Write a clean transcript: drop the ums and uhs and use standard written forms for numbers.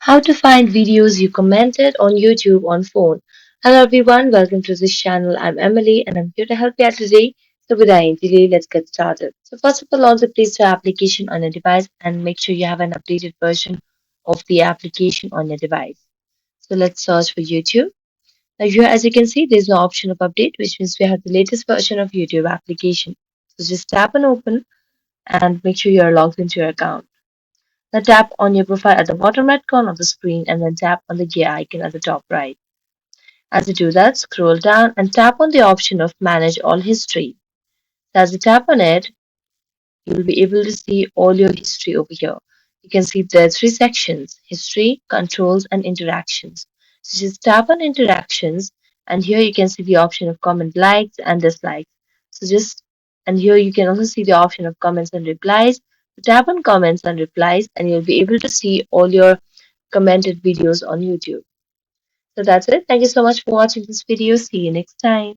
How to find videos you commented on YouTube on phone. Hello everyone, welcome to this channel. I'm Emily and I'm here to help you out today. So without any delay, let's get started. So first of all, launch the Play Store application on your device and make sure you have an updated version of the application on your device. So let's search for YouTube. Now here, as you can see, there's no option of update, which means we have the latest version of YouTube application. So just tap and open and make sure you're logged into your account. Now tap on your profile at the bottom right corner of the screen and then tap on the gear icon at the top right. As you do that, scroll down and tap on the option of Manage All History. As you tap on it, you will be able to see all your history over here. You can see there are three sections: History, Controls, and Interactions. So just tap on Interactions, and here you can see the option of comment likes and dislikes. So just and here you can also see the option of comments and replies. So tap on comments and replies, and you'll be able to see all your commented videos on YouTube. So that's it. Thank you so much for watching this video. See you next time.